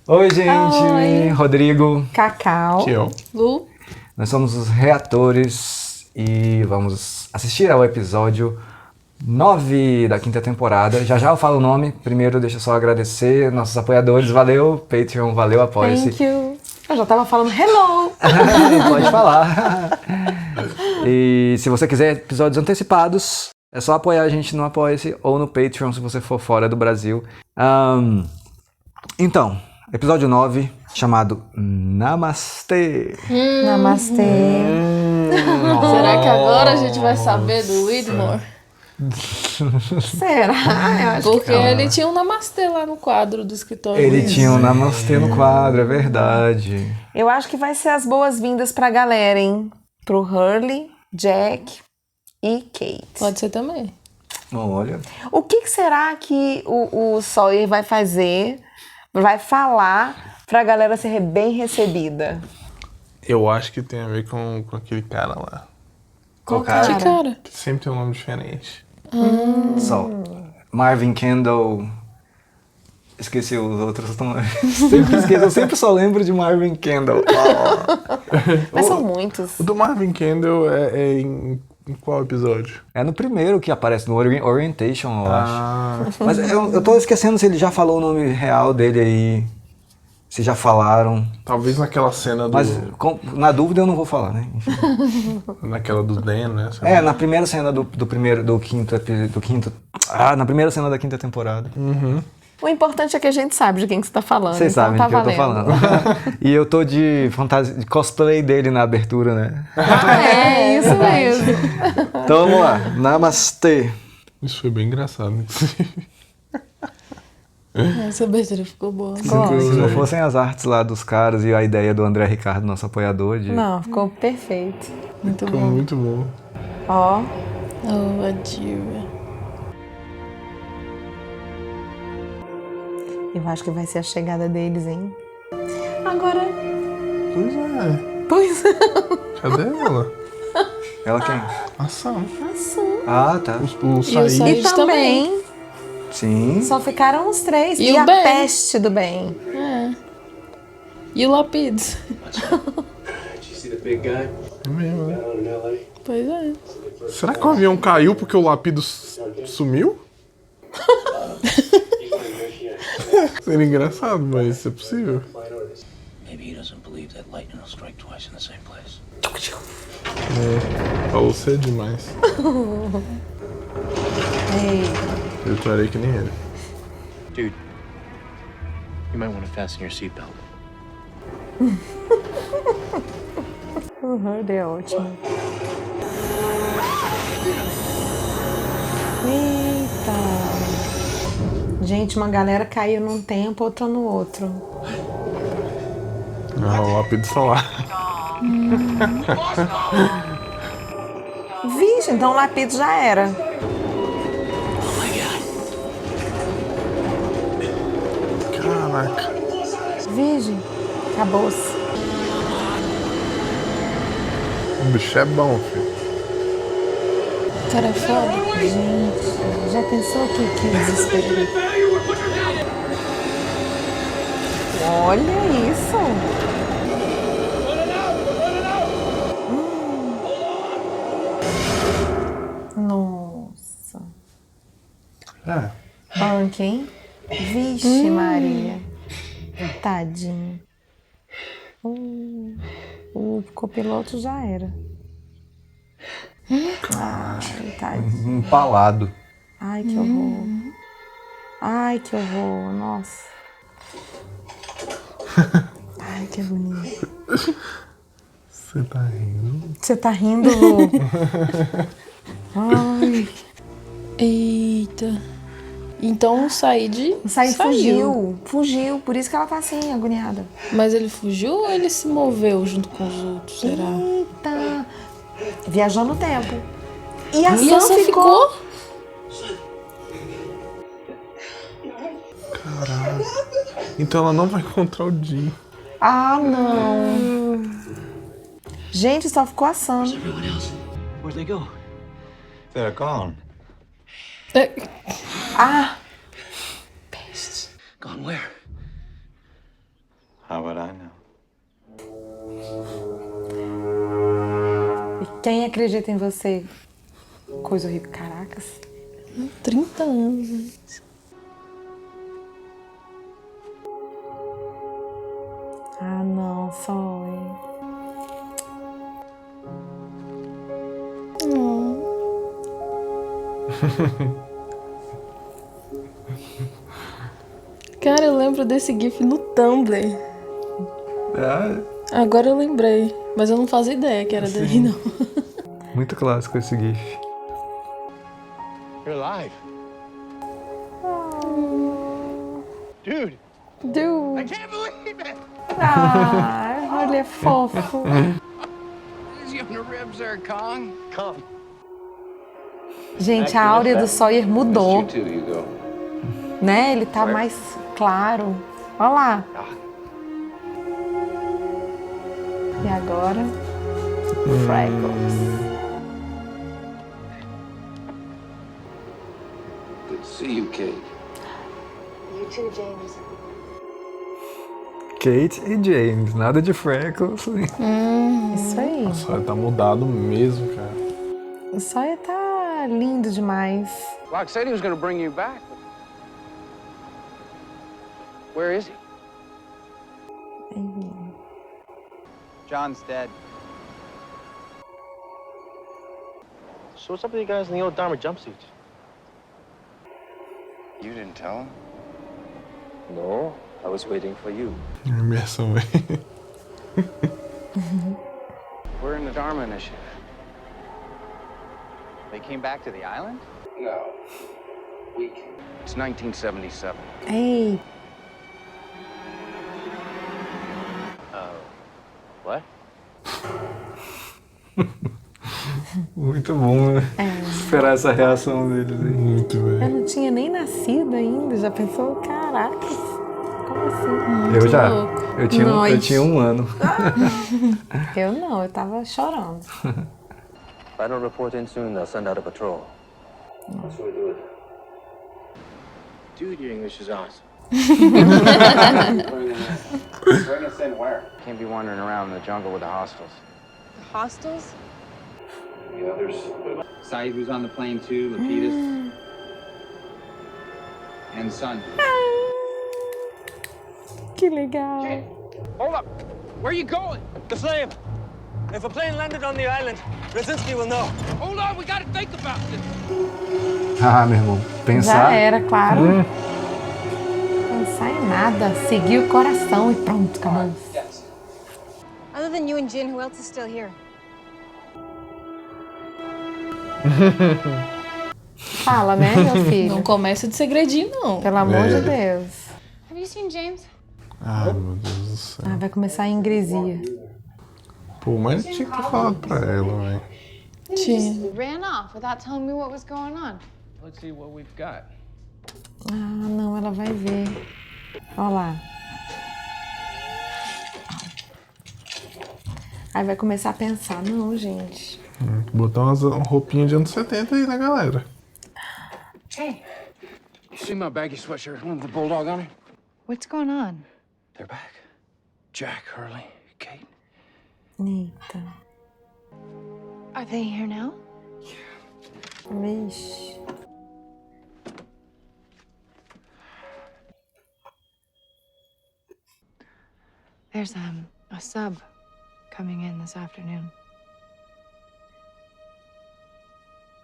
Oi, gente! Oi. Rodrigo. Cacau. Que eu. Lu. Nós somos os reatores e vamos assistir ao episódio 9 da quinta temporada. Já já eu falo o nome. Primeiro, deixa eu só agradecer nossos apoiadores. Valeu, Patreon. Valeu, Apoia-se. Thank you. Eu já tava falando hello. Pode falar. E se você quiser episódios antecipados, é só apoiar a gente no Apoia-se ou no Patreon se você for fora do Brasil. Então, episódio 9, chamado Namastê. Namastê. Será que agora a gente vai saber do Whitmore? Será? Eu acho Porque ele tinha um namastê lá no quadro do escritório. Ele tinha um Namastê no quadro, é verdade. Eu acho que vai ser as boas-vindas pra galera, hein? Pro Hurley, Jack e Kate. Pode ser também. Olha. O que será que o Sawyer vai fazer, vai falar pra galera ser bem recebida? Eu acho que tem a ver com aquele cara lá. Qual Que cara? cara? Que sempre tem um nome diferente. Só. Marvin Kendall. Esqueci os outros nomes. Sempre esqueço, eu sempre só lembro de Marvin Kendall. Mas são muitos. O do Marvin Kendall é em qual episódio? É no primeiro que aparece, no Orientation, eu acho. Ah, Mas eu tô esquecendo se ele já falou o nome real dele aí. Se já falaram. talvez naquela cena do... Mas na dúvida eu não vou falar, né? Enfim. naquela do Dan, né? É, na primeira cena do quinto. Na primeira cena da quinta temporada. O importante é que a gente sabe de quem que você tá falando. Vocês então sabem tá do que eu tô valendo. falando. E eu tô de fantasia, de cosplay dele na abertura, né? É, isso mesmo. Então vamos lá. Namastê. Isso foi bem engraçado, inclusive. Essa abertura ficou boa. Se não fossem as artes lá dos caras e a ideia do André Ricardo, nosso apoiador, de... Não, ficou perfeito. Muito Ficou bom. muito bom. Ó, Oh, Adira. eu acho que vai ser a chegada deles, hein? Agora... Pois é. Pois é. Cadê ela? Ela quem? A Sam. Ah, tá. O E o Said. Said. E também, Sim. só ficaram os três. E E o a Ben. peste do bem. É. E o Lapides? Did you see the big guy É mesmo, né? down in LA? Pois é. Será que o avião caiu porque o Lapido sumiu? Seria engraçado, mas isso é possível. Maybe he doesn't believe that lightning will strike twice in the same place. Falou cedo demais. Ei, Eu clarei que nem ele. Dude, you might want to fasten your seatbelt. o Hurley é ótimo. Eita. Gente, uma galera caiu num tempo, outra no outro. Ah, o Lapido solar. Vixe, então o Lapido já era. Caraca. Vixe, acabou-se. O bicho é bom, filho. Cara é foda. Gente, já pensou que desespero? Olha isso. Nossa. É. Punk, hein? Vixe, Maria. Tadinho. O copiloto já era. Ai, tadinho. Empalado. Ai, que horror. Ai, que horror. Nossa. Ai, que bonito. Você tá rindo? Você tá rindo, Lu? Ai. Eita. Então o Said O Said saiu. fugiu. Por isso que ela tá assim, agoniada. Mas ele fugiu ou ele se moveu junto com os outros, será? Eita. Viajou no tempo. E a E essa Sam ficou... Então ela não vai encontrar o Jim. Ah, não. Gente, só ficou a Sam. Everyone else, where'd they go? They're gone. Ah, Gone where? How would I know? E quem acredita em você? Coisa horrível. Caracas. 30 anos, gente. Ah, não, Sawyer. Cara, eu lembro desse GIF no Tumblr. Agora eu lembrei. Mas eu não fazia ideia que era daí, não. Muito clássico esse GIF. You're alive. Dude, I Dude. can't believe it. Ah, ele é fofo. Easy on the ribs there, Kong. Come. Gente, a áurea do Sawyer mudou, You too, Hugo. né? Ele tá mais claro. Olha lá. E agora? Freckles. Good to see you, Kate. You too, James. Kate e James, nada de Freckles. Isso aí. Só ele tá mudado mesmo, cara. O Sawyer tá lindo demais. Locke said he was going to bring you back. Where is he? John's dead. So what's up with you guys in the old Dharma jumpsuits? You didn't tell him? No, I was waiting for you. Imersão, velho. We're in the Dharma Initiative. They came back to the island? No. We can. It's 1977. Ei, What? Muito bom, né? Esperar essa reação deles aí. Muito, eu velho. não tinha nem nascido ainda. Já pensou? Caracas. Como assim? Eu já. louco. Eu tinha 1 ano. Eu não, eu tava chorando. If I don't report in soon, they'll send out a patrol. How should we do it? Dude, your English is awesome. Bring us in where? Can't be wandering around in the jungle with the hostiles. The hostels? The others. Saeed was on the plane too, Lapidus. And Son. Que legal. Hold up! Where are you going? The flame! If a plane landed on the island, Brzezinski will know. Hold on, we gotta think about this. Ah, meu irmão. Já Pensar. era, claro. Pensar em nada. Seguir o coração e pronto, acabou. Other than you and Jin, who else is still here? Fala, né, meu filho? Não começa de segredinho, não. Pelo amor de Deus. Have you seen James? Ai, meu Deus do céu. Ah, vai começar a ingresia. Pô, mas tinha que ter falado pra ela, velho. Tinha. Ran off without telling me what was going on. Let's see what we've got. Ah, não, ela vai ver. Olha lá. Aí vai começar a pensar, não, gente. Botar umas roupinhas de anos 70 aí na galera. Hey, You see my baggy sweatshirt with the bulldog on it? what's going on? They're back. Jack, Hurley, Kate. Eita. Are they here now? Vixe. There's a sub coming in this afternoon.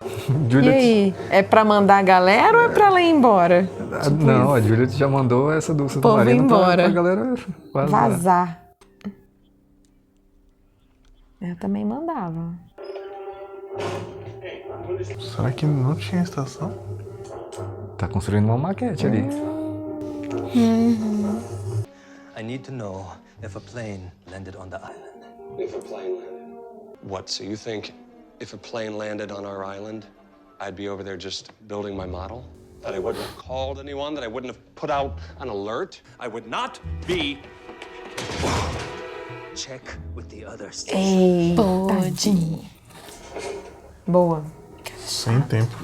E Juliet. aí? É pra mandar a galera ou é pra ela ir embora? Ah, não, a Juliet já mandou essa do Povo submarino embora. pra galera vazar. Vazar. Eu também mandava. Será que não tinha estação? Tá construindo uma maquete ali. I need to know if a plane landed on the island. If a plane landed. What, so you think if a plane landed on our island, I'd be over there just building my model? That I wouldn't have called anyone? That I wouldn't have put out an alert? I would not be... Check with the others. Ei, Pode. boa. Sem tempo.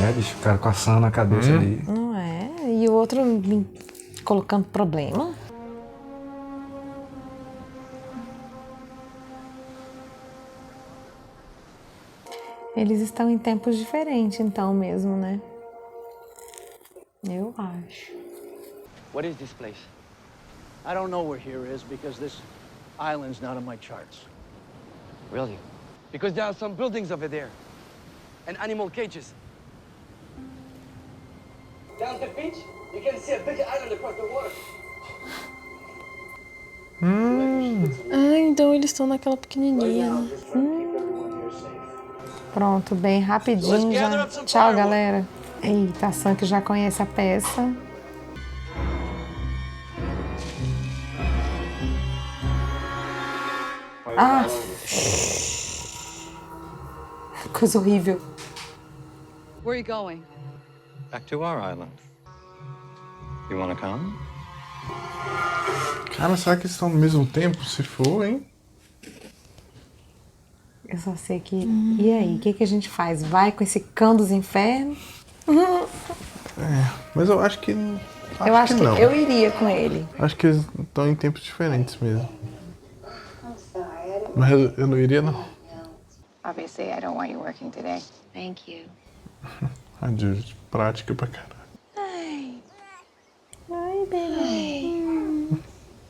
É, bicho, o cara coçando a cabeça ali. Não é? E o outro colocando problema? Eles estão em tempos diferentes, então, mesmo, né? Eu acho. What is this place? I don't know where here is because this island's not on my charts. Really? Because there are some buildings over there. And animal cages. Down the beach, you can see a big island across the water. Ah, então eles estão naquela pequenininha. Pronto, bem rapidinho já. Tchau, galera. Eita, a Sam que já conhece a peça. Ah! Coisa horrível. Where are you going? Back to our island. You wanna come? Cara, será que eles estão no mesmo tempo? Se for, hein? Eu só sei que... E aí, o que a gente faz? Vai com esse cão dos infernos? Mas eu acho que... Eu acho que não. eu iria com ele. Acho que eles estão em tempos diferentes mesmo. Mas eu não iria, não. Obviously, I don't want you working today. Thank you. Adiós, prática pra caralho. Hi. Ai, baby.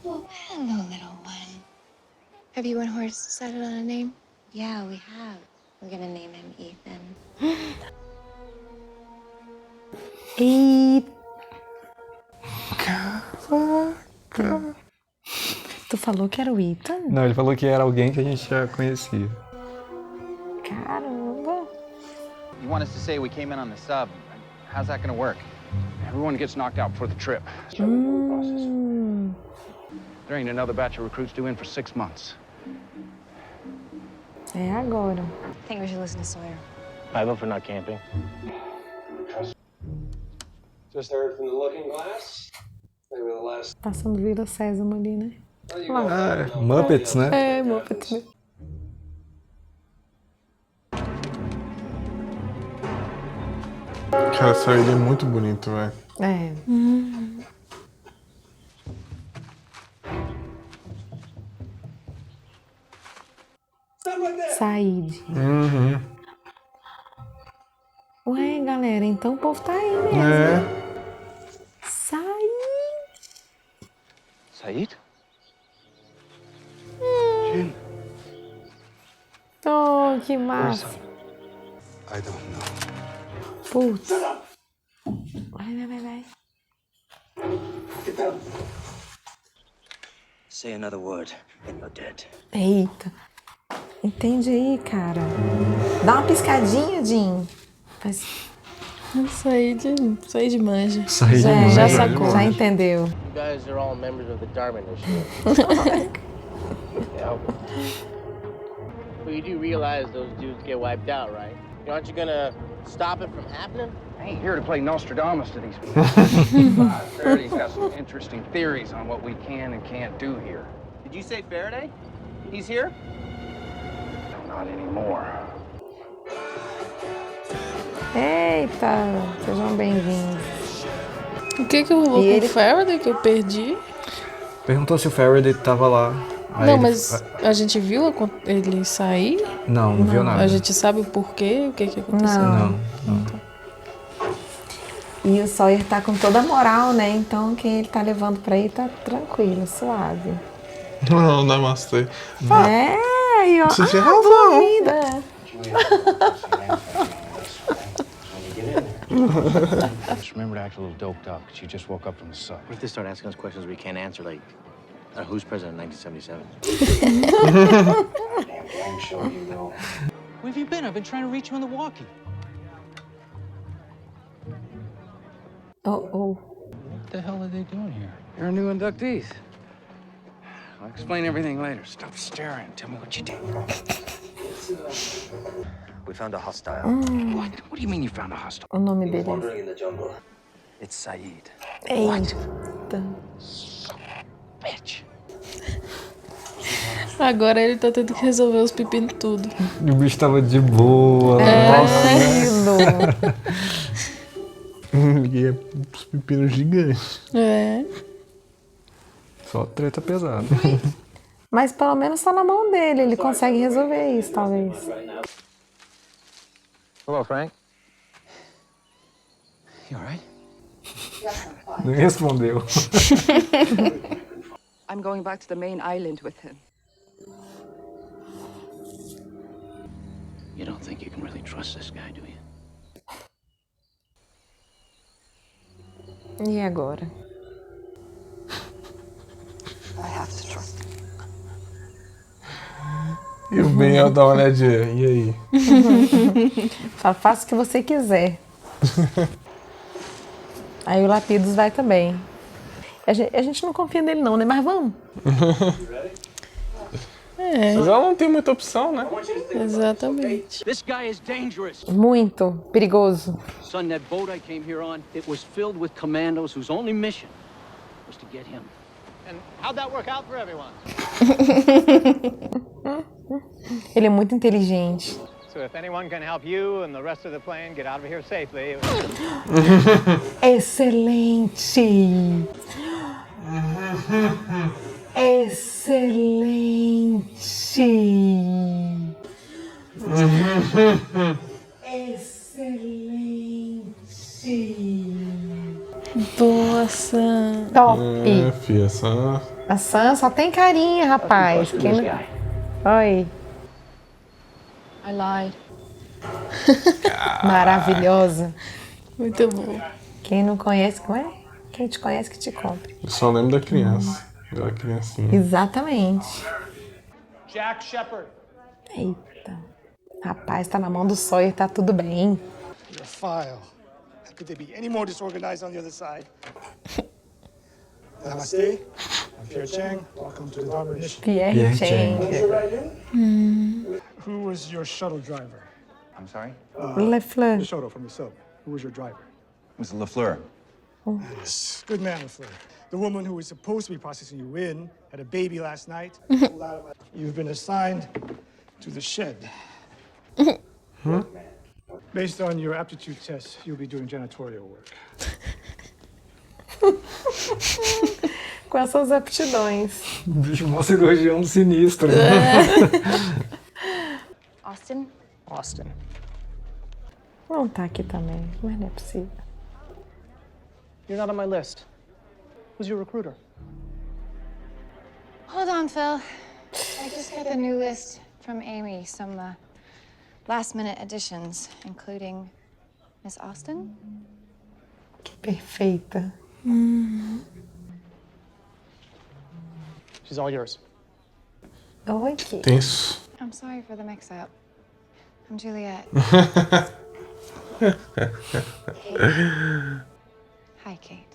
Hello, little one. Have you and Horace decided on a name? Yeah, we have. We're gonna name him Ethan. E... Caraca. Tu falou que era o Ethan? Não, ele falou que era alguém que a gente já conhecia. Caramba. You want us to say we came in on the sub? How's that gonna work? Everyone gets knocked out before the trip. There ain't another batch of recruits due in for 6 months. É agora. I think we should listen to Sawyer. I vote for not camping. Just heard from the Looking Glass. They were the last. Passando Vila Sésamo ali, né? Ah, Muppets, né? É, Muppets, né? Cara, essa ilha é muito bonito, velho. É. Said. Ué, galera, então o povo tá aí mesmo. Said. Said? Oh, que massa. I don't know. Putz. Vai. Say another word and you're dead. Eita. Entende aí, cara. Dá uma piscadinha, Jim. Faz... Saí de manja. Já sacou. Já entendeu. You guys are all members of the Darwin Initiative. Yeah. But you do realize those dudes get wiped out, right? Aren't you gonna stop it from happening? I ain't here to play Nostradamus to these people. Faraday's got some interesting theories on what we can and can't do here. Did you say Faraday? He's here? Not anymore. Eita, sejam bem-vindos. O que rolou com o Faraday que eu perdi? Perguntou se o Faraday tava lá. Aí Não, ele- mas a gente viu ele sair? Não viu nada. A gente sabe o porquê, o que aconteceu? Não. E o Sawyer tá com toda a moral, né? Então quem ele tá levando pra aí tá tranquilo, suave. Não, namastê. É, e ó. Você tinha boa razão. vida. Just remember to act a little doped up, because you just woke up from the sub. What if they start asking us questions we can't answer, like, who's president in 1977? Where have you been? I've been trying to reach you on the walkie. Oh. What the hell are they doing here? You're new inductees. I'll explain everything later. Stop staring. Tell me what you did. We found a hostile. What? What do you mean you found a hostile? O nome dele Wandering in the jungle. It's Said. é... Eita. Bitch. Agora ele tá tendo que resolver os pepinos tudo. O bicho tava de boa. Tranquilo. E é uns pepinos gigantes. É. Só treta pesada. Mas pelo menos tá na mão dele, ele consegue resolver isso, talvez. Hello, Frank. You all right? Nem respondeu. I'm going back to the main island with him. You don't think you can really trust this guy, do you? E agora? I have to trust him. E o Ben ia dar uma olhadinha. E aí? Fala, faça o que você quiser. Aí o Lapidus vai também. A gente não confia nele não, né? Mas vamos. Mas ela não tem muita opção, né? Exatamente. This guy is dangerous. Muito perigoso. Son, that boat I came here on, it was filled with commandos whose only mission was to get him. And how'd that work out for everyone? Ele é muito inteligente. So if anyone can help you and the rest of the plane get out of here safely... Excelente! Excelente! Excelente! Nossa. Top! Filha, essa... A Sam só tem carinha, rapaz. Quem não... Oi. I lied. Maravilhosa. Muito bom. Quem não conhece, como é? Quem te conhece que te compre. Eu só lembro da criança. Da criancinha. Exatamente. Jack Shepard. Eita. Rapaz, tá na mão do Sawyer, tá tudo bem. Your file. How could they be any more disorganized on the other side? Namaste. I'm Pierre Chang. Welcome to the Darwin Initiative. Pierre Chang. Who was your shuttle driver? I'm sorry? Lefleur. The shuttle from the sub. Who was your driver? Mr. LaFleur. Yes. Good man, LaFleur. The woman who was supposed to be processing you in had a baby last night. You've been assigned to the shed. Based on your aptitude test, you'll be doing janitorial work. Com essas aptidões. Bicho, mó cirurgião sinistro. Né? Austin? Austin. Não tá aqui também, mas não é possível. You're not on my list. Who's your recruiter? Hold on, Phil. I just got the new list from Amy. Some last-minute additions, including Miss Austin. Que perfeita. She's all yours. Oi, Kate. Tenso. I'm sorry for the mix-up. I'm Juliet. Hi, Kate.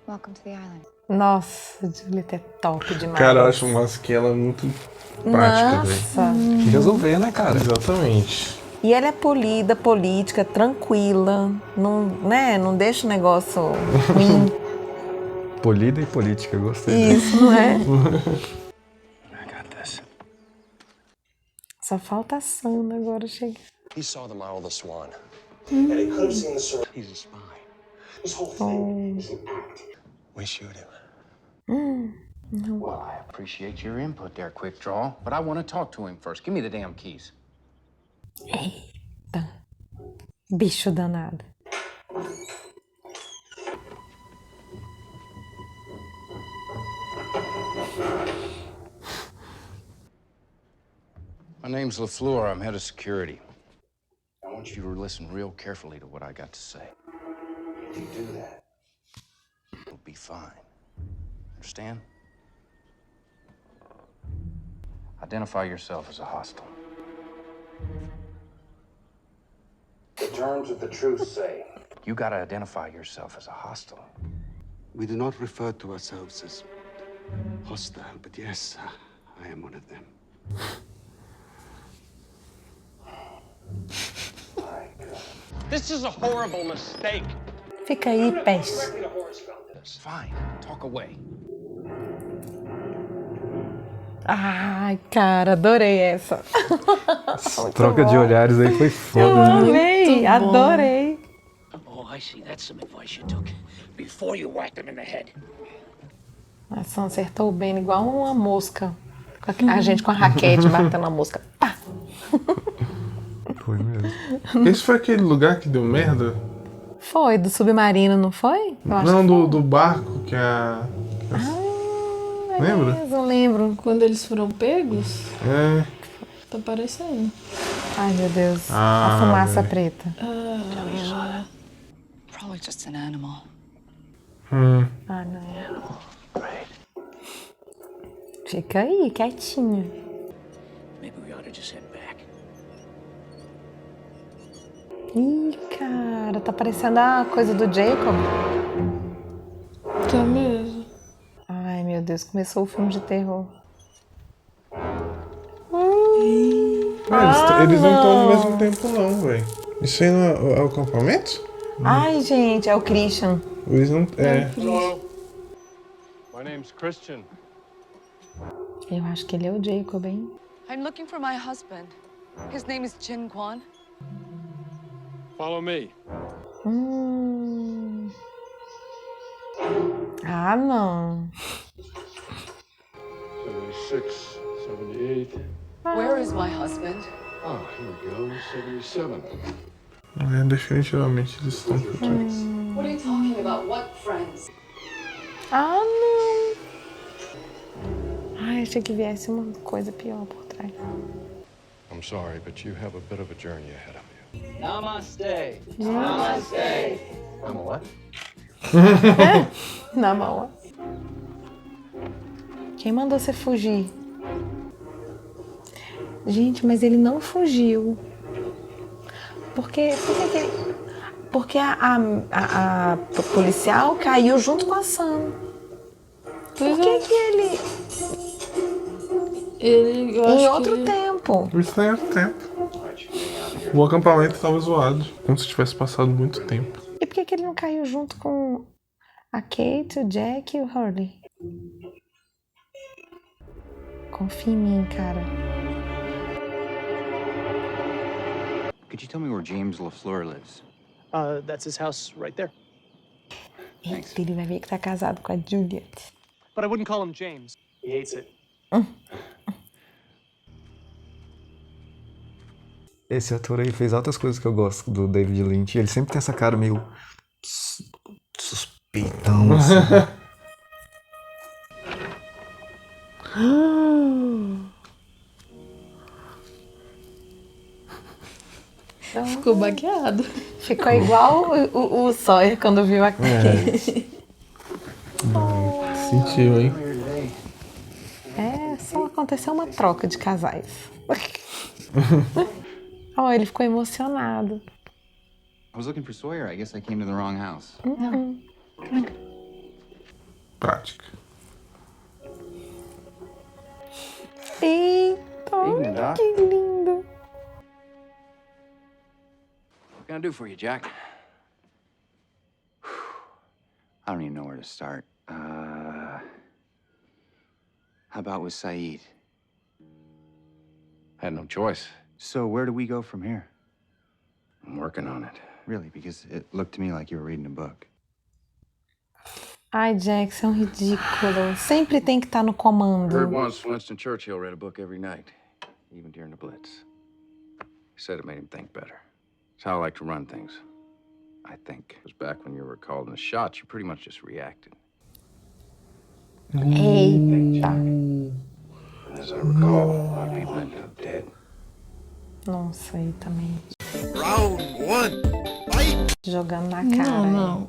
Welcome to the island. Nossa, Julieta é top demais. Cara, eu acho massa que ela é muito prática, velho. Nossa. Que resolver, né, cara? Exatamente. E ela é polida, política, tranquila. Não, né? Não deixa o negócio ruim. Polida e política, gostei. Isso, não é? I got this. Só falta a Sandra agora chegar. He saw the model of the Swan. And he could have seen the sword. He's a spy. This whole thing is an act. We shoot him. Well, I appreciate your input there, Quick Draw, but I want to talk to him first. Give me the damn keys. Eita. Bicho danado. My name's LaFleur. I'm head of security. I want you to listen real carefully to what I got to say. If you do that, It'll be fine. Understand? Identify yourself as a hostile. the terms of the truce say. You gotta identify yourself as a hostile. We do not refer to ourselves as hostile, but yes, I am one of them. This is a horrible mistake. Fica aí, peste. Fine. Talk away. Ai, cara, adorei essa. Troca de olhares aí foi Eu foda, né? amei, adorei. Oh, I see. That's some advice you took before you whacked him in the head. A Sam acertou bem, igual uma mosca. A gente com a raquete batendo a mosca. Pá. Foi mesmo. Esse foi aquele lugar que deu merda? Foi, do submarino, não foi? Eu acho Não, que foi. do barco que a... Lembra? Eu lembro. Quando eles foram pegos, É. tá parecendo. Ai, meu Deus. Ah, a fumaça velho. preta. Probably just an animal. Ah, não. Fica aí, quietinho. Maybe we ought to just head back. Ih, cara, tá parecendo a coisa do Jacob. Tá mesmo. Ai, meu Deus, começou o filme de terror. Eles não estão ao mesmo tempo não, velho. Isso aí não é o acampamento? Ai, gente, é o Christian. Eles não... É. Hello. My name's Christian. Eu acho que ele é o Jacob, hein? I'm looking for my husband. His name is Jin Kwan. Follow me. Ah, não. 76, 78. Where is my husband? Oh, here we go. 77. É, definitivamente eles estão por trás. What are you talking about? What friends? Ah, não. Ai, achei que viesse uma coisa pior por trás. I'm sorry, but you have a bit of a journey ahead of you. Namaste. Namaste. I'm a what? Na mão. Quem mandou você fugir? Gente, mas ele não fugiu. Por que que ele... Porque a policial caiu junto com a Sam. Por que que ele... Eu em acho outro que... tempo. Isso tem outro tempo. O acampamento tava zoado. Como se tivesse passado muito tempo. E por que que ele não caiu junto com a Kate, o Jack e o Hurley? Confia em mim, cara. Could you tell me where James LaFleur lives? That's his house right there. Eita, ele vai ver que tá casado com a Juliet. But I wouldn't call him James. He hates it. Esse ator aí fez altas coisas que eu gosto do David Lynch. Ele sempre tem essa cara meio suspeitão, assim. Ficou baqueado. Ficou igual o Sawyer quando viu a Kate. Sentiu, hein? É, só aconteceu uma troca de casais. Oh, ele ficou emocionado. I was looking for Sawyer. I guess I came to the wrong house. Prática. Eita, Evening, Doc. que lindo. What can I do for you, Jack? I don't even know where to start. How about with Saeed? I had no choice. So where do we go from here? I'm working on it. Really, because it looked to me like you were reading a book. Ai, Jack, você é um ridículo. Sempre tem que estar no comando. Heard once Winston Churchill read a book every night, even during the Blitz. He said it made him think better. It's how I like to run things. I think. It was back when you were called in the shots, you pretty much just reacted. Eita. As I recall, a lot of people ended up dead. Nossa, aí também. Round one, fight! Jogando na cara. Não.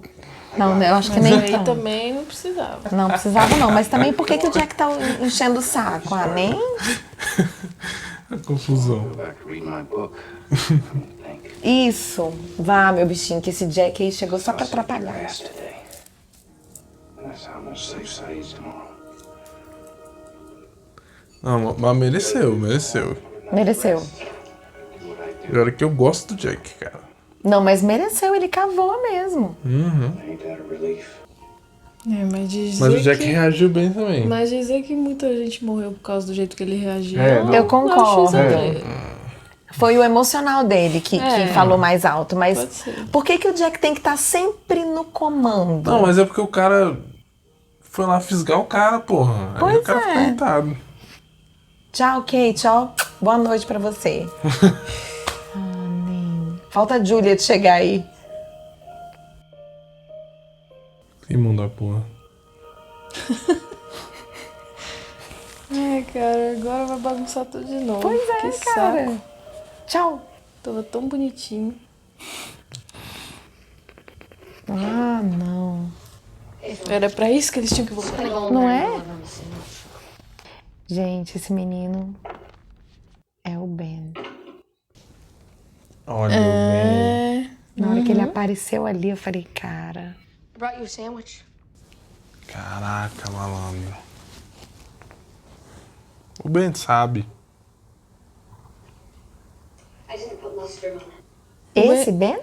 Não, eu acho que Mas nem aí tanto. também não precisava. Não precisava não, mas também por que que o Jack tá enchendo o saco? Ah, nem? A confusão. Isso. Vá, meu bichinho, que esse Jack aí chegou só pra atrapalhar. Não, mas mereceu. Mereceu. Agora que eu gosto do Jack, cara. Não, mas mereceu, ele cavou mesmo. É, mas dizer Mas o Jack que... reagiu bem também. Mas dizer que muita gente morreu por causa do jeito que ele reagiu. Eu concordo. Acho exagero. Foi o emocional dele que falou mais alto, mas Pode ser. por que que o Jack tem que estar sempre no comando? Não, mas é porque o cara foi lá fisgar o cara, porra. Aí Pois o cara é. ficou irritado. Tchau, Kate, ó. Boa noite pra você. Ah, Falta a Juliet chegar aí. Que mundo da porra. Ai, cara, agora vai bagunçar tudo de novo. Pois é, que cara. Saco. Tchau. Tava tão bonitinho. Ah, não. Era pra isso que eles tinham que voltar. Não é? Gente, esse menino é o Ben. Olha o Ben. Na hora que ele apareceu ali, eu falei, cara... I brought you a sandwich. Caraca, malandro. O Ben sabe. I didn't put mustard on it. Esse Ben?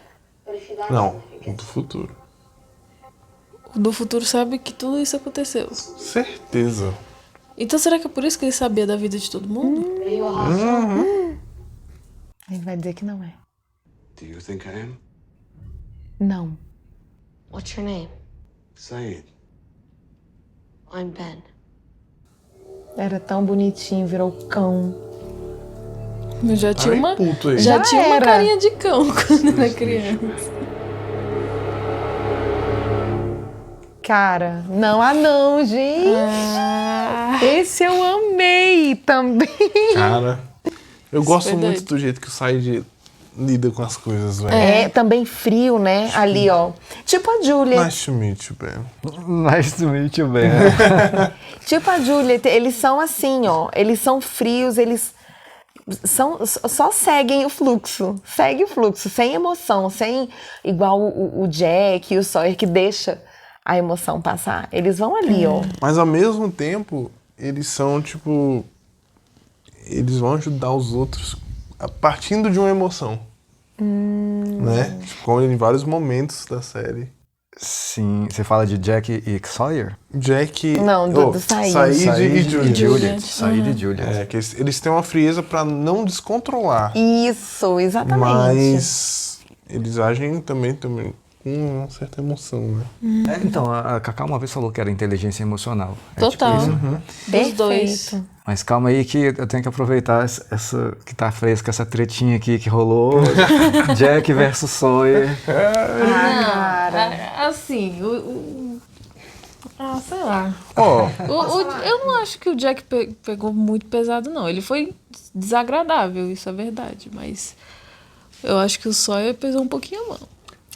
But if you like Não, o do futuro. O do futuro sabe que tudo isso aconteceu. Certeza. Então será que é por isso que ele sabia da vida de todo mundo? Ele vai dizer que não é. Do you think I am? Não. What's your name? Say it. I'm Ben. Era tão bonitinho, virou cão. Eu já tinha bem uma, puto aí. já Já tinha uma era. carinha de cão quando era criança. Cara, não, não, gente. Esse eu amei também. Cara, eu gosto foi muito doido. do jeito que o Said lida com as coisas, velho. É, também frio, né? Ali, ó. Tipo a Juliet. Nice to meet you, Ben. Nice to meet you, Ben. Tipo a Juliet, eles são assim, ó. Eles são frios, eles só seguem o fluxo. Segue o fluxo, sem emoção, sem... Igual o Jack e o Sawyer, que deixa a emoção passar. Eles vão ali, ó. Mas ao mesmo tempo, eles são, tipo... Eles vão ajudar os outros partindo de uma emoção. Né? Tipo, como em vários momentos da série. Sim, você fala de Jack e Sawyer? Jack... Não, do Said. Said e Juliet. Said e Juliet. É, que eles têm uma frieza pra não descontrolar. Isso, exatamente. Mas eles agem também com uma certa emoção, né? Então, a Cacá uma vez falou que era inteligência emocional. É Total. tipo isso. Dos dois. Perfeito. Mas calma aí que eu tenho que aproveitar essa que tá fresca, essa tretinha aqui que rolou. Jack versus Sawyer. Cara. Assim, sei lá. Ó, Eu não acho que o Jack pegou muito pesado, não. Ele foi desagradável, isso é verdade. Mas eu acho que o Sawyer pesou um pouquinho a mão.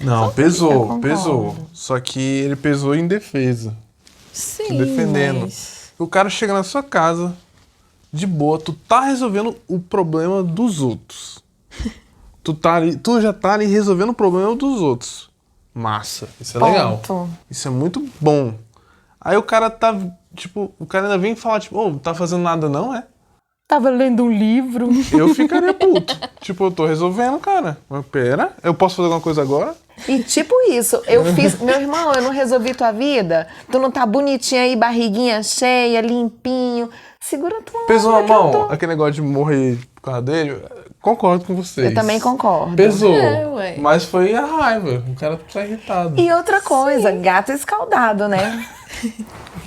não, pesou. Só que ele pesou em defesa. Sim, Defendendo. mas... O cara chega na sua casa, de boa, tu tá resolvendo o problema dos outros. Tu já tá ali resolvendo o problema dos outros. Massa, isso é legal. Ponto. Isso é muito bom. Aí o cara tá, tipo, o cara ainda vem falar, tipo, ô, tá fazendo nada não, é? Tava lendo um livro. Eu ficaria puto. Tipo, eu tô resolvendo, cara. Mas pera, eu posso fazer alguma coisa agora? E tipo isso, eu fiz... Meu irmão, eu não resolvi tua vida? Tu não tá bonitinho aí, barriguinha cheia, limpinho? Segura tua Pesou a onda que eu mão, tô- aquele negócio de morrer por causa dele, concordo com vocês. Eu também concordo. Pesou, ué. mas foi a raiva. O cara tá irritado. E outra coisa, gato escaldado, né?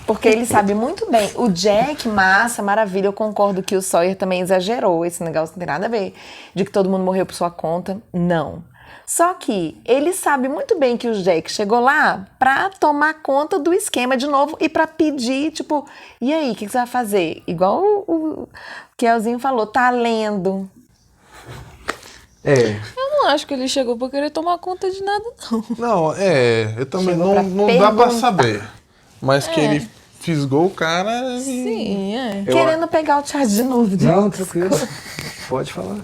Porque ele sabe muito bem. O Jack, massa, maravilha. Eu concordo que o Sawyer também exagerou. Esse negócio não tem nada a ver. De que todo mundo morreu por sua conta. Não. Só que ele sabe muito bem que o Jack chegou lá pra tomar conta do esquema de novo e pra pedir, tipo, e aí, o que você vai fazer? Igual o Kelzinho falou, tá lendo. É, Eu não acho que ele chegou pra querer tomar conta de nada, não. Não, eu também Chegou pra não dá pra perguntar. saber. Mas que ele fisgou o cara. Sim, é. Querendo pegar o chat de novo. não, tranquilo. Pode falar.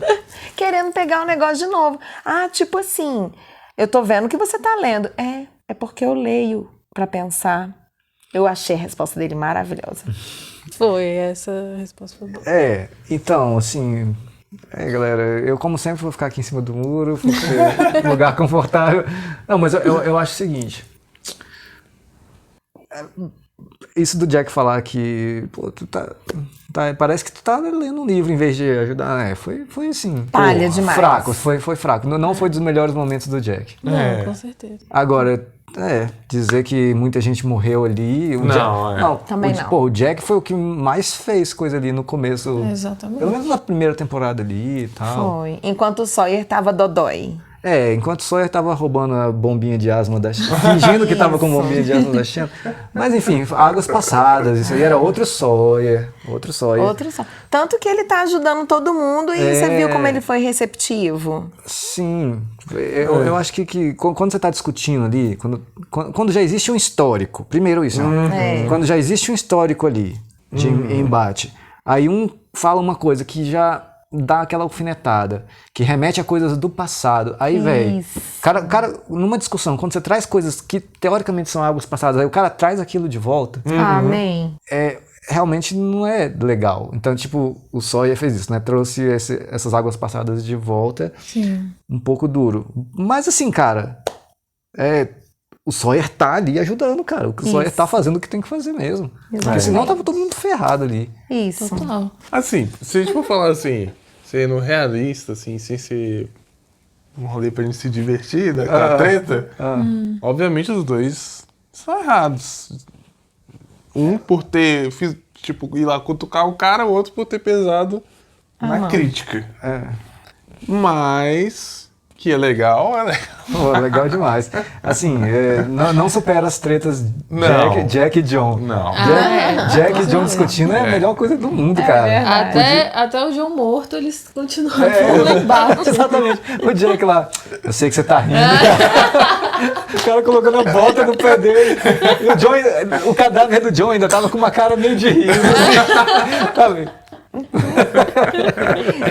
Querendo pegar o negócio de novo. Ah, tipo assim, eu tô vendo que você tá lendo. É porque eu leio pra pensar. Eu achei a resposta dele maravilhosa. Foi, essa resposta foi boa. Então, assim... galera, eu como sempre vou ficar aqui em cima do muro, porque um lugar confortável. Não, mas eu acho o seguinte... Isso do Jack falar que, pô, tu tá, parece que tu tá lendo um livro em vez de ajudar, né? Foi assim... Palha demais. Fraco, foi fraco. Não foi dos melhores momentos do Jack. Não, com certeza. Agora, dizer que muita gente morreu ali... Também não. Pô, o Jack foi o que mais fez coisa ali no começo. Exatamente. Pelo menos na primeira temporada ali e tal. Foi. Enquanto o Sawyer tava dodói. Enquanto o Sawyer tava roubando a bombinha de asma da Shannon, fingindo que tava com bombinha de asma da Shannon. Mas enfim, águas passadas, isso aí era outro Sawyer. Tanto que ele tá ajudando todo mundo e você viu como ele foi receptivo. Sim, eu acho que quando você tá discutindo ali, quando já existe um histórico, primeiro isso, quando já existe um histórico ali de embate, aí um fala uma coisa que já dá aquela alfinetada, que remete a coisas do passado. Aí, velho, cara, numa discussão, quando você traz coisas que teoricamente são águas passadas, aí o cara traz aquilo de volta. Amém. Realmente não é legal. Então, tipo, o Sawyer fez isso, né? Trouxe essas águas passadas de volta. Sim. Um pouco duro. Mas assim, cara, o Sawyer tá ali ajudando, cara. O Sawyer tá fazendo o que tem que fazer mesmo. Porque senão tava todo mundo ferrado ali. Isso. Total. Assim, se a gente for falar assim, sendo realista, assim, sem ser um rolê pra gente se divertir, né, com a treta, obviamente os dois são errados. Um por ter, ir lá cutucar o cara, o outro por ter pesado na crítica. Mas, que é legal, Legal demais. Assim, não supera as tretas Jack e John. Não. Jack e John discutindo é a melhor coisa do mundo, cara. Até o João morto, eles continuam falando embaixo. Exatamente. O Jack lá, eu sei que você tá rindo. O cara colocando a bota no pé dele. E o cadáver do John ainda tava com uma cara meio de riso. Assim.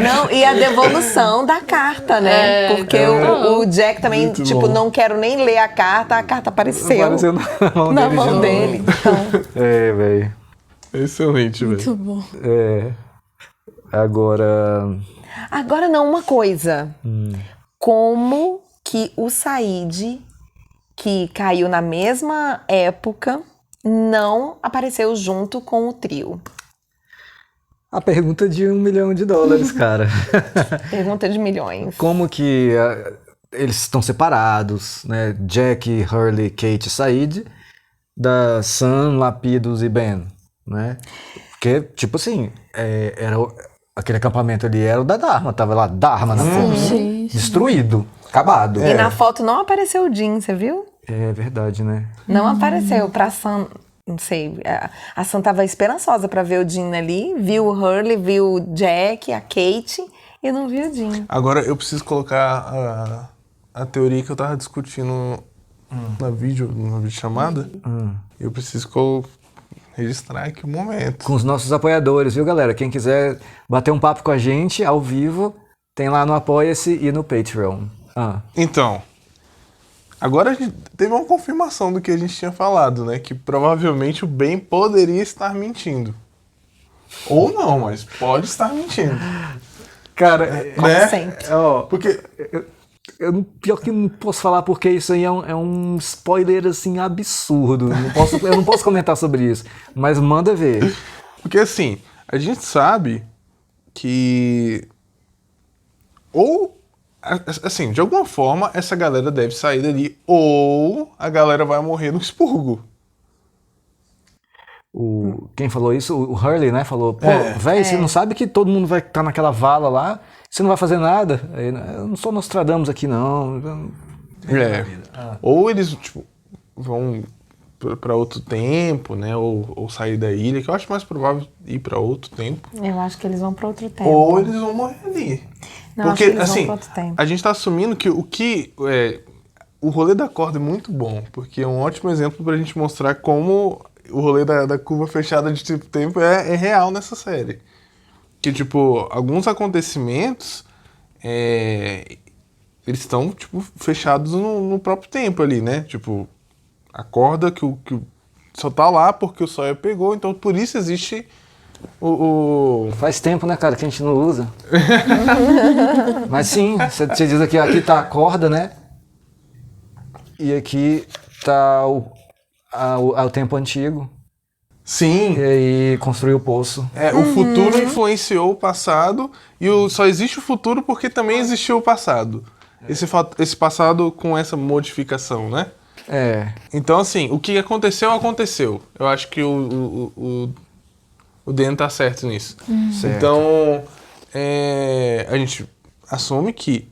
Não, e a devolução da carta, né? Porque o Jack também, muito tipo, bom. não quero nem ler a carta apareceu Apareceu na mão dele. Então. Velho. Excelente, velho. Muito bom. Agora não, uma coisa. Como que o Said, que caiu na mesma época, não apareceu junto com o trio? A pergunta de $1 milhão, cara. Pergunta de milhões. Como que eles estão separados, né? Jack, Hurley, Kate e Said, da Sam, Lapidus e Ben, né? Porque, tipo assim, aquele acampamento ali era o da Dharma, tava lá Dharma na foto, destruído, acabado. E na foto não apareceu o Jim, você viu? É verdade, né? Não apareceu pra Sam. Não sei, a Sam tava esperançosa pra ver o Jim ali, viu o Hurley, viu o Jack, a Kate e não viu o Jim. Agora eu preciso colocar a teoria que eu tava discutindo na videochamada. Eu preciso registrar aqui um momento. Com os nossos apoiadores, viu, galera? Quem quiser bater um papo com a gente ao vivo, tem lá no Apoia-se e no Patreon. Então, agora a gente teve uma confirmação do que a gente tinha falado, né? Que provavelmente o Ben poderia estar mentindo. Ou não, mas pode estar mentindo. Cara, né? Sempre. Porque pior que não posso falar porque isso aí é um spoiler assim absurdo. Eu não posso comentar sobre isso, mas manda ver. Porque assim, a gente sabe que assim, de alguma forma essa galera deve sair dali ou a galera vai morrer no expurgo. Quem falou isso? O Hurley, né? Falou, velho, você não sabe que todo mundo vai estar naquela vala lá? Você não vai fazer nada? Eu não sou Nostradamus aqui, não. Ou eles, tipo, vão pra outro tempo, né? Ou sair da ilha, que eu acho mais provável ir pra outro tempo. Eu acho que eles vão pra outro tempo. Ou eles vão morrer ali. Não, porque, acho que eles assim, vão pra outro tempo. a gente tá assumindo que o rolê da corda é muito bom, porque é um ótimo exemplo pra gente mostrar como o rolê da curva fechada de tipo tempo é real nessa série. Que, tipo, alguns acontecimentos eles estão, tipo, fechados no próprio tempo ali, né? Tipo, a corda que só tá lá porque o Sawyer pegou, então por isso existe Faz tempo, né, cara, que a gente não usa. Mas sim, você diz aqui tá a corda, né? E aqui tá o tempo antigo. Sim. E aí construiu o poço. O futuro influenciou o passado e só existe o futuro porque também existiu o passado. Esse passado com essa modificação, né? Então, assim, o que aconteceu, aconteceu. Eu acho que o Dan tá certo nisso. Certo. Então, a gente assume que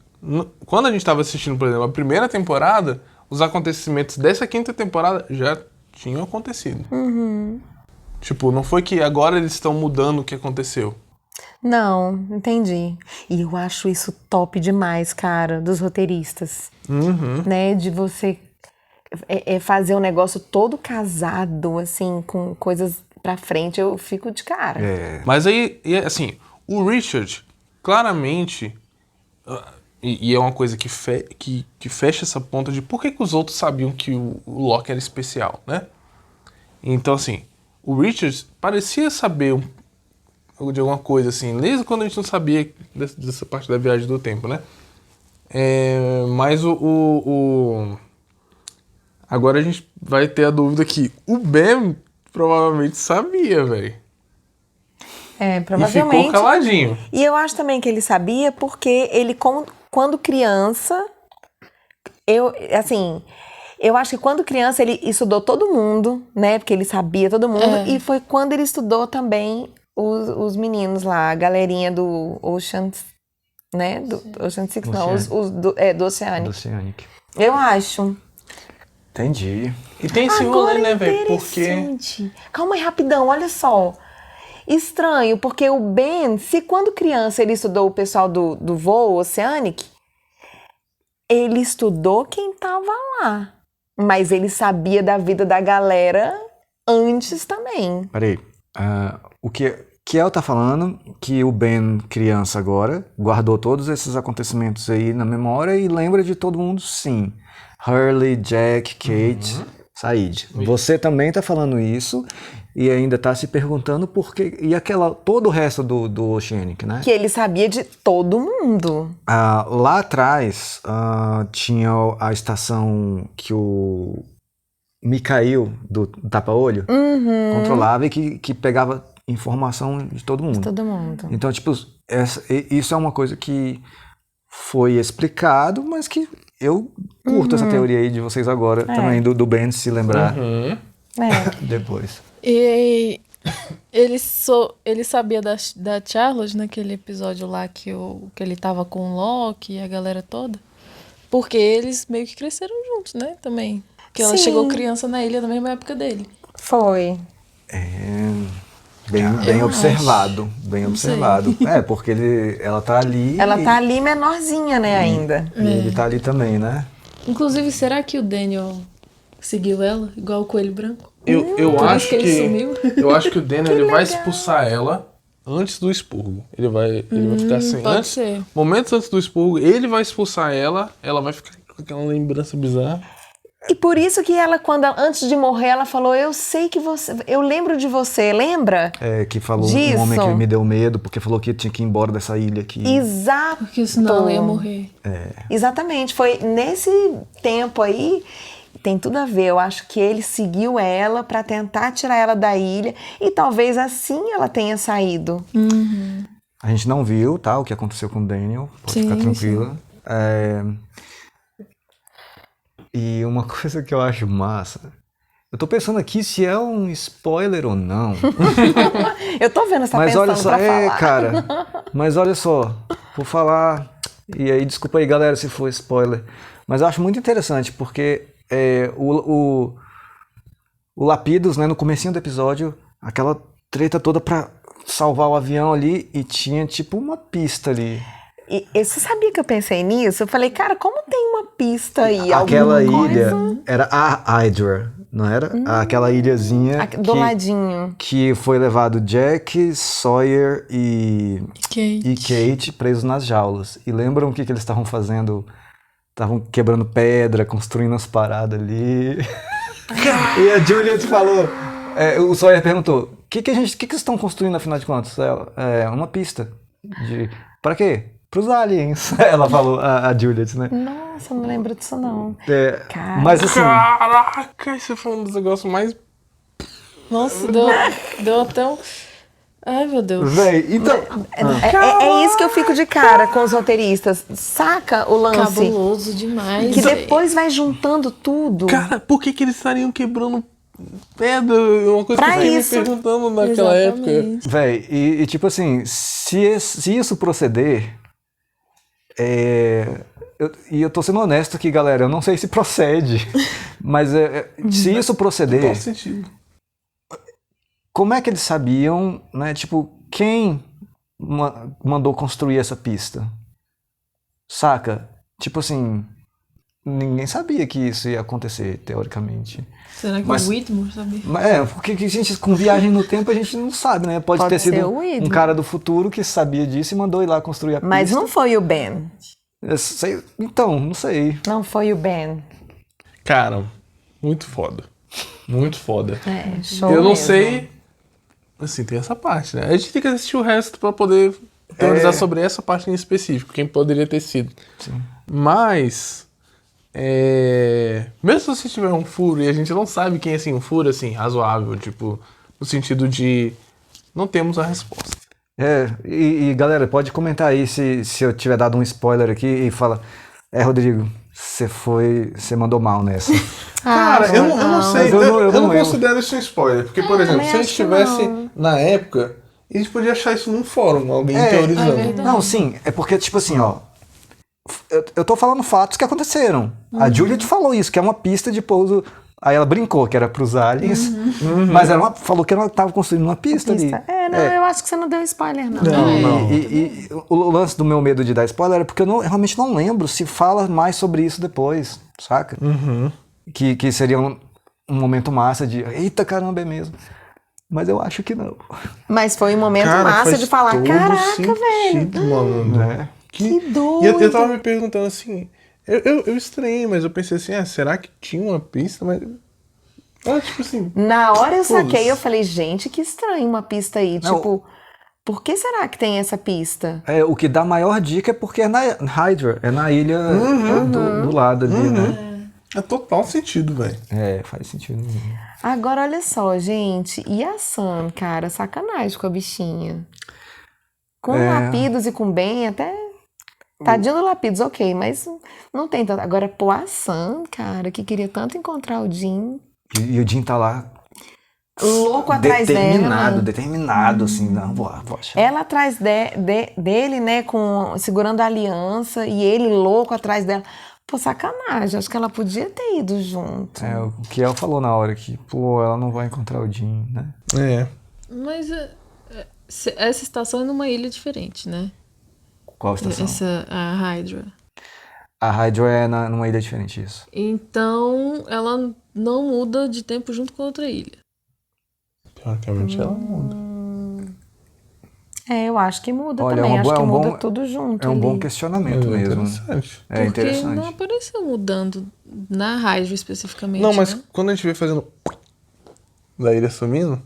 Quando a gente tava assistindo, por exemplo, a primeira temporada, os acontecimentos dessa quinta temporada já tinham acontecido. Tipo, não foi que agora eles estão mudando o que aconteceu. Não, entendi. E eu acho isso top demais, cara, dos roteiristas. Né? De você fazer um negócio todo casado, assim, com coisas pra frente, eu fico de cara. Mas aí, assim, o Richard, claramente, e é uma coisa que fecha essa ponta de por que os outros sabiam que o Locke era especial, né? Então, assim, o Richard parecia saber de alguma coisa, assim, desde quando a gente não sabia dessa parte da viagem do tempo, né? Mas agora a gente vai ter a dúvida que o Ben provavelmente sabia, velho. Provavelmente. E ficou caladinho. E eu acho também que ele sabia porque ele, quando criança, eu acho que quando criança ele estudou todo mundo, né? Porque ele sabia todo mundo. E foi quando ele estudou também os meninos lá, a galerinha do Oceans, né? Do Ocean Six, não, do Oceanic. Eu acho. Entendi. E tem esse rolê, né, velho? Porque... Calma aí, rapidão, olha só. Estranho, porque o Ben, se quando criança ele estudou o pessoal do voo Oceanic, ele estudou quem tava lá. Mas ele sabia da vida da galera antes também. Peraí. O Kiel tá falando que o Ben, criança agora, guardou todos esses acontecimentos aí na memória e lembra de todo mundo, sim. Hurley, Jack, Kate, Said. Você também tá falando isso e ainda tá se perguntando por que... E todo o resto do Oceanic, né? Que ele sabia de todo mundo. Lá atrás, tinha a estação que o Mikhail, do Tapa-Olho, controlava e que pegava informação de todo mundo. De todo mundo. Então, tipo, isso é uma coisa que foi explicado, mas que eu curto essa teoria aí de vocês agora também, do Ben se lembrar depois. E ele sabia da Charlotte naquele episódio lá que ele tava com o Locke e a galera toda, porque eles meio que cresceram juntos, né, também. Que ela chegou criança na ilha na mesma época dele. Foi. Bem observado, bem observado. Porque ela tá ali... Ela tá ali menorzinha, né, ainda. E ele tá ali também, né? Inclusive, será que o Daniel seguiu ela, igual o Coelho Branco? Eu acho que ele sumiu? Eu acho que o Daniel ele vai expulsar ela antes do expurgo. Ele vai ficar assim. Pode ser. Momentos antes do expurgo, ele vai expulsar ela vai ficar com aquela lembrança bizarra. E por isso que ela, antes de morrer, ela falou, eu lembro de você, lembra? Que falou um homem que me deu medo, porque falou que tinha que ir embora dessa ilha aqui. Exato. Porque senão ela ia morrer. Exatamente, foi nesse tempo aí, tem tudo a ver, eu acho que ele seguiu ela pra tentar tirar ela da ilha, e talvez assim ela tenha saído. A gente não viu, tá, o que aconteceu com o Daniel, pode ficar tranquila. E uma coisa que eu acho massa, eu tô pensando aqui se é um spoiler ou não. Eu tô vendo essa pensando olha só, pra falar. cara, mas olha só, vou falar, e aí desculpa aí galera se for spoiler, mas eu acho muito interessante porque o Lapidus, né, no comecinho do episódio, aquela treta toda pra salvar o avião ali e tinha tipo uma pista ali. E você sabia que eu pensei nisso? Eu falei, cara, como tem uma pista aí? Aquela ilha era a Hydra, não era? Aquela ilhazinha do ladinho. Que foi levado Jack, Sawyer e Kate presos nas jaulas. E lembram o que eles estavam fazendo? Estavam quebrando pedra, construindo as paradas ali. E a Juliet falou, o Sawyer perguntou, o que vocês estão construindo afinal de contas? Uma pista. Para quê? Pros aliens, ela falou, a Juliet, né? Nossa, eu não lembro disso não. Mas assim... Caraca, isso foi um dos negócios mais... Nossa, deu até um... Ai, meu Deus. Véi, então... É isso que eu fico de cara com os roteiristas. Saca o lance? Cabuloso demais. Que depois vai juntando tudo. Cara, por que eles estariam quebrando pedra? Uma coisa que eu fiquei me perguntando naquela época. Véi, e tipo assim, se isso proceder... eu tô sendo honesto aqui, galera, eu não sei se procede, mas se isso proceder, Faz sentido. como é que eles sabiam, né? Tipo, quem mandou construir essa pista? Saca? Tipo assim, ninguém sabia que isso ia acontecer, teoricamente. Será que o Whitmore sabia? Porque gente, com viagem no tempo a gente não sabe, né? Pode ter sido um cara do futuro que sabia disso e mandou ir lá construir a pista. Mas não foi o Ben. Então, não sei. Não foi o Ben. Cara, muito foda. Muito foda. Show Eu não mesmo. sei. Assim, tem essa parte, né? A gente tem que assistir o resto pra poder teorizar sobre essa parte em específico, quem poderia ter sido. Sim. Mas, mesmo se tiver um furo e a gente não sabe quem é assim, um furo assim, razoável, tipo, no sentido de não temos a resposta. E galera, pode comentar aí se eu tiver dado um spoiler aqui e fala, Rodrigo, você mandou mal nessa. Cara, eu não sei, eu não lembro. considero isso um spoiler, porque, por exemplo, se a gente estivesse na época, a gente podia achar isso num fórum, alguém teorizando. Não, sim, é porque, tipo assim, ó, eu tô falando fatos que aconteceram. A Juliet falou isso, que é uma pista de pouso. Aí ela brincou que era pros aliens, mas falou que ela tava construindo uma pista ali. Eu acho que você não deu spoiler, não. Não. E o lance do meu medo de dar spoiler é porque eu realmente não lembro se fala mais sobre isso depois, saca? Que seria um momento massa de, eita caramba, é mesmo. Mas eu acho que não. Mas foi um momento massa de falar, caraca, velho. Mano. Que doido. E eu tava me perguntando assim, eu estranhei, mas eu pensei assim, será que tinha uma pista? Mas tipo assim... Na hora eu saquei, eu falei, gente, que estranho uma pista aí. Não. Tipo, por que será que tem essa pista? O que dá maior dica é porque é na Hydra, é na ilha do lado ali, né? É total sentido, velho. Faz sentido. Agora, olha só, gente. E a Sam, cara? Sacanagem com a bichinha. Com Lapidos e com Ben, até... Tadinho do Lapidos, ok, mas não tem tanto. Agora, pô, a Sam, cara, que queria tanto encontrar o Jim. E o Jim tá lá... Louco atrás dela. Determinado, assim, não, vou achar. Ela atrás dele, né, segurando a aliança, e ele louco atrás dela. Pô, sacanagem, acho que ela podia ter ido junto. O que ela falou na hora que, ela não vai encontrar o Jim, né? Mas essa estação é numa ilha diferente, né? Qual estação? A Hydra. A Hydra é numa ilha diferente, isso. Então, ela não muda de tempo junto com outra ilha. Teoricamente ela muda. Eu acho que muda também. Acho que muda tudo junto. É um bom questionamento mesmo. Interessante. Interessante. Porque não apareceu mudando na Hydra especificamente. Não, mas né? quando a gente vê fazendo da ilha sumindo,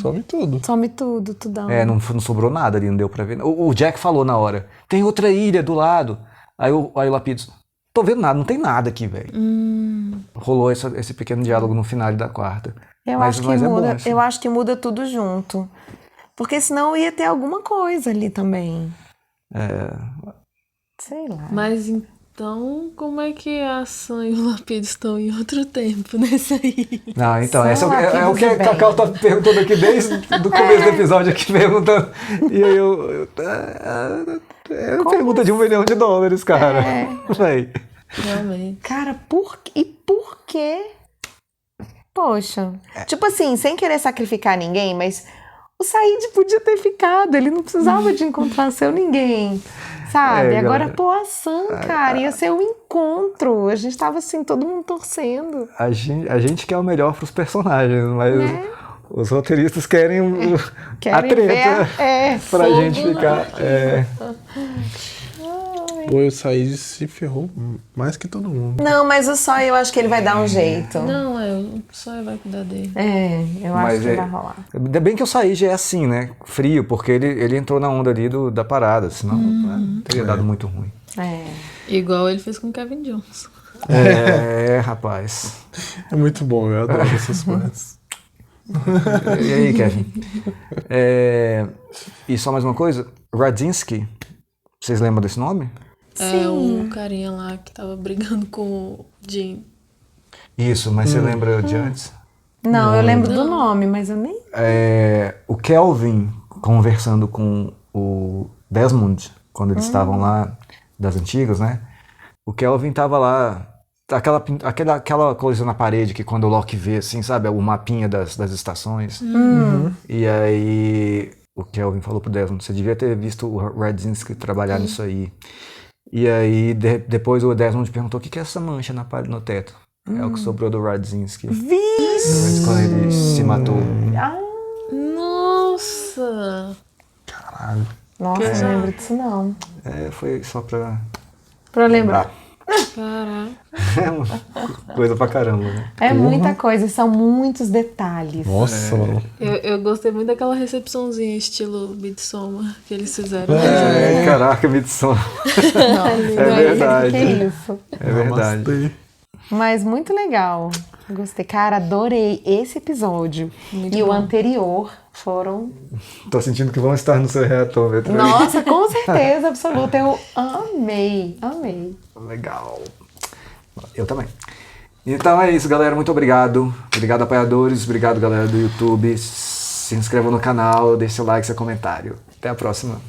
some tudo. Some tudo, tudão. Não sobrou nada ali, não deu pra ver. O Jack falou na hora, tem outra ilha do lado. Aí o Lapidos, tô vendo nada, não tem nada aqui, velho. Rolou esse pequeno diálogo no final da quarta. Eu acho que muda, assim. Eu acho que muda tudo junto. Porque senão ia ter alguma coisa ali também. Sei lá. Mas então, como é que a Sam e o Lapido estão em outro tempo nessa ilha? Não, então, essa é o que a Cacau tá perguntando aqui desde o começo do episódio aqui, perguntando. E é uma pergunta de $1 milhão, cara. Realmente. Cara, por quê? Poxa. Tipo assim, sem querer sacrificar ninguém, mas o Said podia ter ficado. Ele não precisava de encontrar seu ninguém. Sabe? Agora, a Sam, cara, ia ser um encontro. A gente tava assim, todo mundo torcendo. A gente quer o melhor pros personagens, mas os roteiristas querem a treta pra gente ficar. O Said se ferrou mais que todo mundo. Não, mas o Sawyer eu acho que ele vai dar um jeito. Não, o Sawyer vai cuidar dele. Eu acho que vai rolar. Ainda bem que o Said é assim, né? Frio, porque ele entrou na onda ali da parada, senão teria dado muito ruim. Igual ele fez com o Kevin Johnson. Rapaz. É muito bom, eu adoro essas coisas. E aí, Kevin? E só mais uma coisa, Radinsky, vocês lembram desse nome? O carinha lá que tava brigando com o Jim. Isso, mas você lembra de antes? Não, eu lembro do nome, mas eu nem... O Kelvin conversando com o Desmond, quando eles estavam lá, das antigas, né? o Kelvin tava lá, aquela coisa na parede que quando o Loki vê, assim, sabe, o mapinha das estações. E aí o Kelvin falou pro Desmond, você devia ter visto o Radzinski trabalhar nisso aí. E aí depois o Desmond perguntou, o que é essa mancha no teto? É o que sobrou do Radzinski. Quando ele se matou. Nossa! Caralho. Nossa, eu não lembro disso não. Foi só pra lembrar. Caraca. É uma coisa pra caramba, né? É muita coisa, são muitos detalhes. Nossa, mano. Eu gostei muito daquela recepçãozinha estilo Midsommar que eles fizeram. Caraca, Midsommar. É verdade. Que isso? É verdade. Mas muito legal. Gostei. Cara, adorei esse episódio. Muito bom. O anterior foram... Tô sentindo que vão estar no seu reator. Nossa, com certeza absoluta. Eu amei. Legal. Eu também. Então é isso, galera. Muito obrigado. Obrigado, apoiadores. Obrigado, galera do YouTube. Se inscrevam no canal, deixe seu like, seu comentário. Até a próxima.